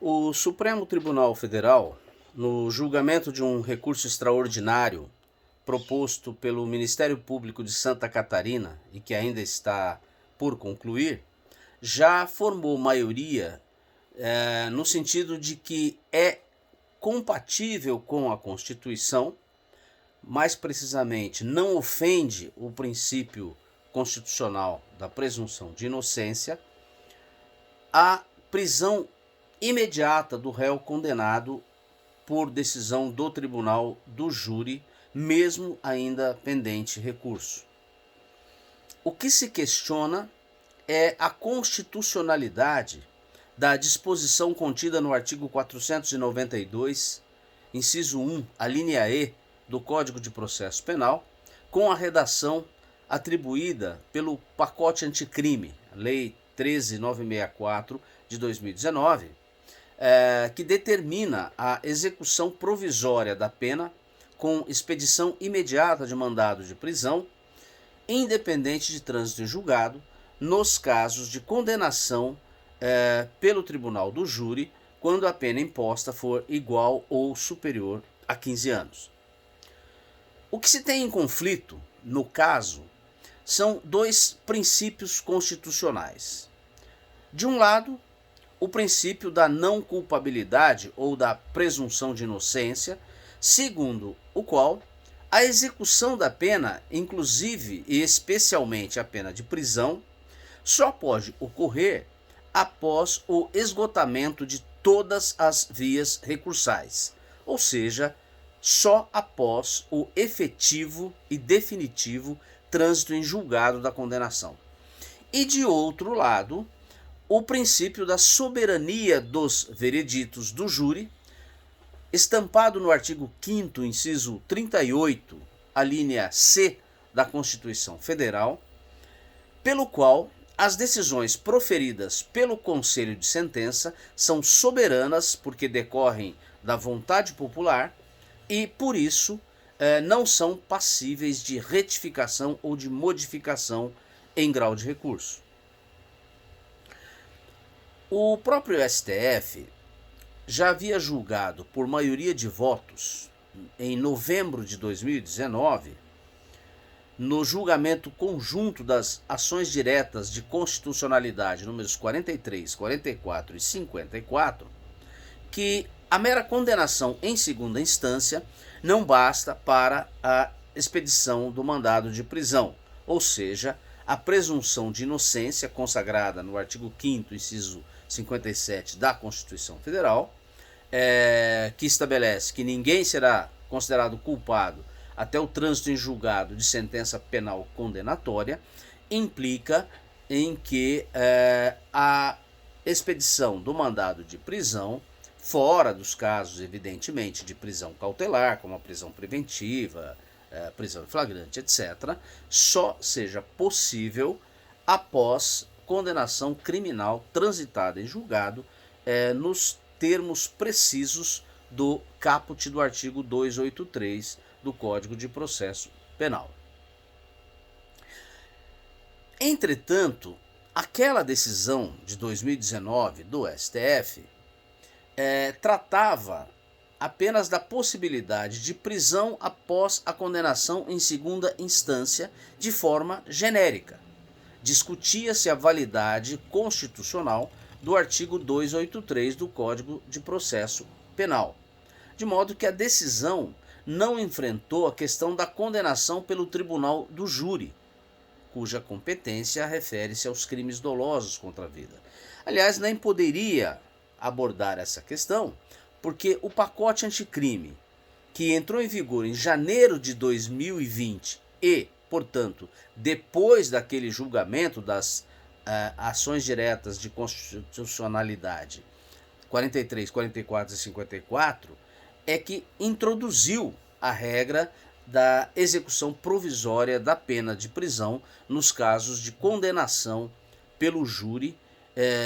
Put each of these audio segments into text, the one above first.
O Supremo Tribunal Federal, no julgamento de um recurso extraordinário proposto pelo Ministério Público de Santa Catarina e que ainda está por concluir, já formou maioria no sentido de que é compatível com a Constituição, mais precisamente não ofende o princípio constitucional da presunção de inocência, a prisão imediata do réu condenado por decisão do tribunal do júri, mesmo ainda pendente recurso. O que se questiona é a constitucionalidade da disposição contida no artigo 492, inciso 1, a linha E do Código de Processo Penal, com a redação atribuída pelo pacote anticrime, Lei 13.964 de 2019, que determina a execução provisória da pena com expedição imediata de mandado de prisão, independente de trânsito em julgado, nos casos de condenação pelo tribunal do júri, quando a pena imposta for igual ou superior a 15 anos. O que se tem em conflito, no caso, são dois princípios constitucionais. De um lado, o princípio da não culpabilidade ou da presunção de inocência, segundo o qual a execução da pena, inclusive e especialmente a pena de prisão, só pode ocorrer após o esgotamento de todas as vias recursais, ou seja, só após o efetivo e definitivo trânsito em julgado da condenação. E de outro lado, o princípio da soberania dos vereditos do júri, estampado no artigo 5º, inciso 38, a linha C da Constituição Federal, pelo qual as decisões proferidas pelo Conselho de Sentença são soberanas porque decorrem da vontade popular e, por isso, não são passíveis de retificação ou de modificação em grau de recurso. O próprio STF já havia julgado por maioria de votos, em novembro de 2019, no julgamento conjunto das ações diretas de constitucionalidade números 43, 44 e 54, que a mera condenação em segunda instância não basta para a expedição do mandado de prisão, ou seja, a presunção de inocência consagrada no artigo 5º, inciso 57 da Constituição Federal, que estabelece que ninguém será considerado culpado até o trânsito em julgado de sentença penal condenatória, implica em que a expedição do mandado de prisão, fora dos casos, evidentemente, de prisão cautelar, como a prisão preventiva, prisão em flagrante, etc., só seja possível após condenação criminal transitada em julgado nos termos precisos do caput do artigo 283 do Código de Processo Penal. Entretanto, aquela decisão de 2019 do STF tratava apenas da possibilidade de prisão após a condenação em segunda instância de forma genérica. Discutia-se a validade constitucional do artigo 283 do Código de Processo Penal, de modo que a decisão não enfrentou a questão da condenação pelo tribunal do júri, cuja competência refere-se aos crimes dolosos contra a vida. Aliás, nem poderia abordar essa questão, porque o pacote anticrime, que entrou em vigor em janeiro de 2020 e, portanto, depois daquele julgamento das ações diretas de constitucionalidade 43, 44 e 54, é que introduziu a regra da execução provisória da pena de prisão nos casos de condenação pelo júri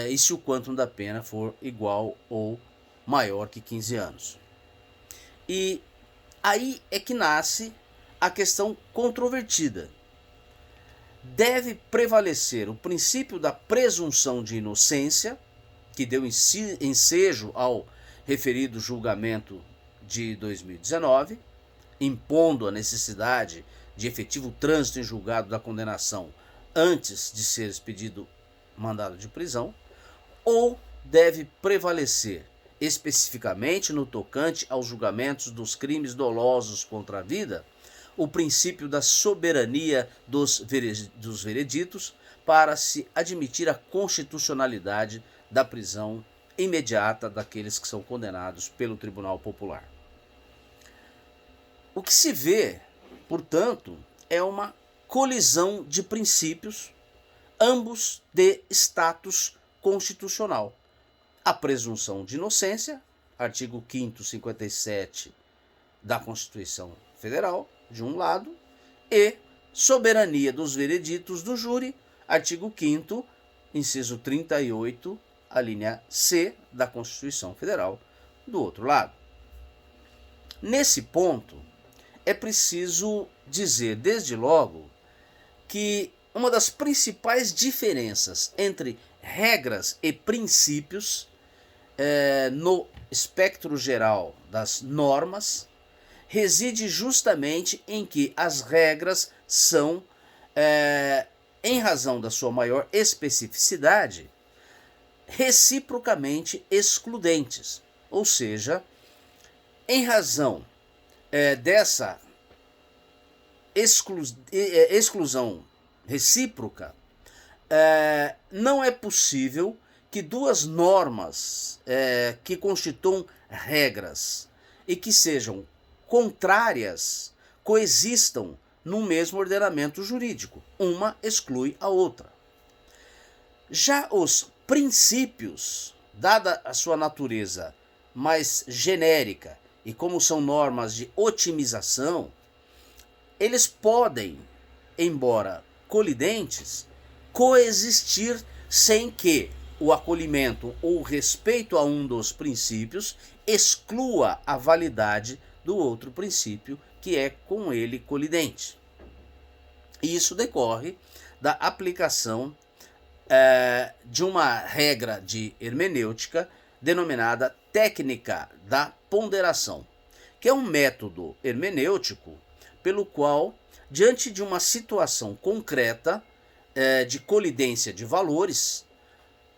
e se o quantum da pena for igual ou maior que 15 anos. E aí é que nasce a questão controvertida. Deve prevalecer o princípio da presunção de inocência que deu ensejo ao referido julgamento de 2019, impondo a necessidade de efetivo trânsito em julgado da condenação antes de ser expedido mandado de prisão, ou deve prevalecer especificamente no tocante aos julgamentos dos crimes dolosos contra a vida, o princípio da soberania dos vereditos para se admitir a constitucionalidade da prisão imediata daqueles que são condenados pelo Tribunal Popular. O que se vê, portanto, é uma colisão de princípios, ambos de status constitucional. A presunção de inocência, artigo 5º, 57 da Constituição Federal, de um lado, e soberania dos vereditos do júri, artigo 5º, inciso 38, a linha C da Constituição Federal, do outro lado. Nesse ponto, é preciso dizer desde logo que uma das principais diferenças entre regras e princípios no espectro geral das normas reside justamente em que as regras são, em razão da sua maior especificidade, reciprocamente excludentes. Ou seja, em razão dessa exclusão recíproca, não é possível que duas normas que constituam regras e que sejam contrárias coexistam no mesmo ordenamento jurídico. Uma exclui a outra. Já os princípios, dada a sua natureza mais genérica e como são normas de otimização, eles podem, embora colidentes, coexistir sem que o acolhimento ou respeito a um dos princípios exclua a validade do outro princípio que é com ele colidente. Isso decorre da aplicação de uma regra de hermenêutica denominada técnica da ponderação, que é um método hermenêutico pelo qual, diante de uma situação concreta de colidência de valores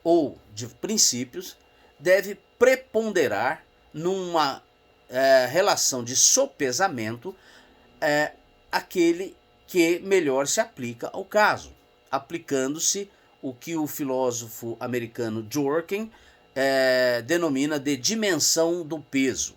ou de princípios, deve preponderar numa relação de sopesamento aquele que melhor se aplica ao caso, aplicando-se o que o filósofo americano Dworkin denomina de dimensão do peso.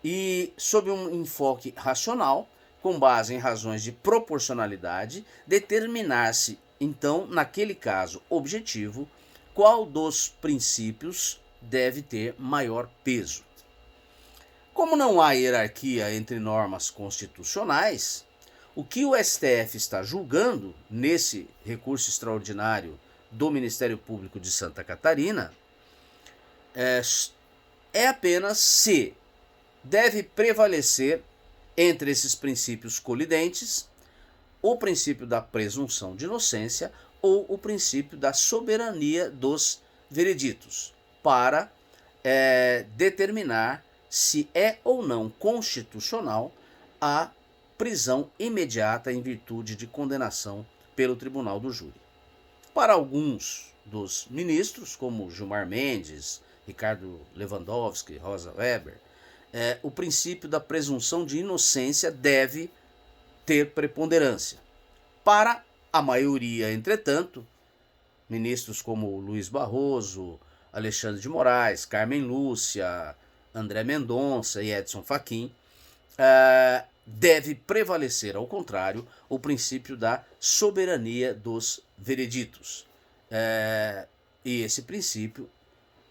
E, sob um enfoque racional, com base em razões de proporcionalidade, determinar-se, então, naquele caso objetivo, qual dos princípios deve ter maior peso. Como não há hierarquia entre normas constitucionais, o que o STF está julgando nesse recurso extraordinário do Ministério Público de Santa Catarina é apenas se deve prevalecer entre esses princípios colidentes o princípio da presunção de inocência ou o princípio da soberania dos vereditos, para determinar se é ou não constitucional a prisão imediata em virtude de condenação pelo tribunal do júri. Para alguns dos ministros, como Gilmar Mendes, Ricardo Lewandowski, Rosa Weber, o princípio da presunção de inocência deve ter preponderância. Para a maioria, entretanto, ministros como Luiz Barroso, Alexandre de Moraes, Carmen Lúcia, André Mendonça e Edson Fachin, deve prevalecer, ao contrário, o princípio da soberania dos vereditos. E esse princípio,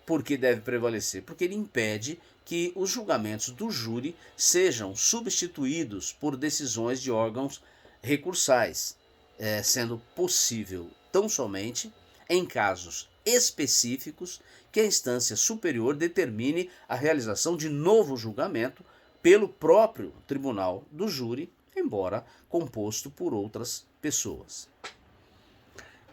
por que deve prevalecer? Porque ele impede que os julgamentos do júri sejam substituídos por decisões de órgãos recursais, sendo possível tão somente em casos específicos que a instância superior determine a realização de novo julgamento pelo próprio tribunal do júri, embora composto por outras pessoas.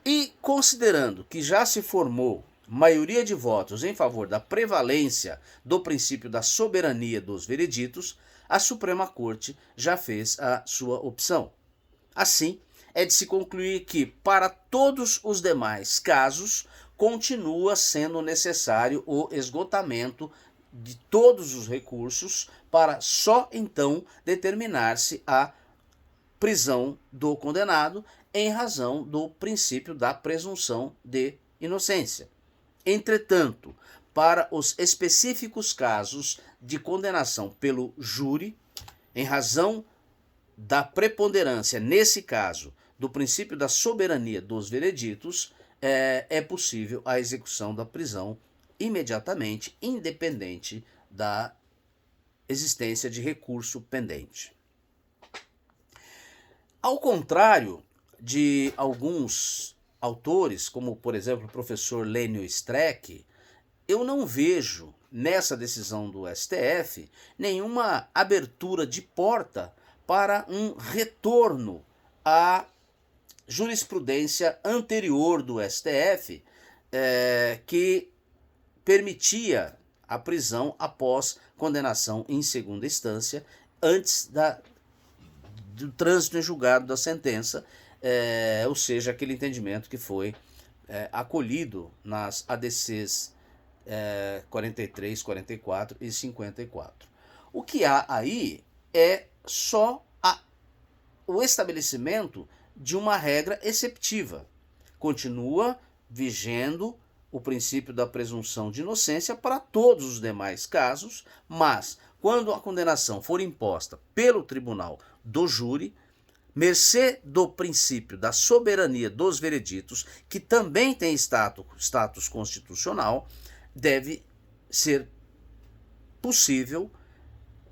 E considerando que já se formou maioria de votos em favor da prevalência do princípio da soberania dos vereditos, a Suprema Corte já fez a sua opção. Assim, é de se concluir que, para todos os demais casos, continua sendo necessário o esgotamento de todos os recursos para só então determinar-se a prisão do condenado em razão do princípio da presunção de inocência. Entretanto, para os específicos casos de condenação pelo júri, em razão da preponderância, nesse caso, do princípio da soberania dos vereditos, é possível a execução da prisão imediatamente, independente da existência de recurso pendente. Ao contrário de alguns autores, como por exemplo o professor Lênio Streck, eu não vejo nessa decisão do STF nenhuma abertura de porta para um retorno à jurisprudência anterior do STF, que permitia a prisão após condenação em segunda instância, antes do trânsito em julgado da sentença, ou seja, aquele entendimento que foi acolhido nas ADCs 43, 44 e 54. O que há aí é só o estabelecimento de uma regra exceptiva. Continua vigendo o princípio da presunção de inocência para todos os demais casos, mas quando a condenação for imposta pelo tribunal do júri, mercê do princípio da soberania dos vereditos, que também tem status constitucional, deve ser possível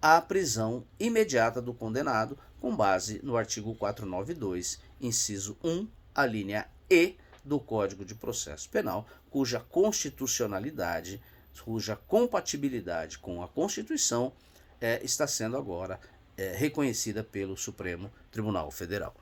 a prisão imediata do condenado, com base no artigo 492, inciso 1, a linha E do Código de Processo Penal, cuja constitucionalidade, cuja compatibilidade com a Constituição está sendo agora reconhecida pelo Supremo Tribunal Federal.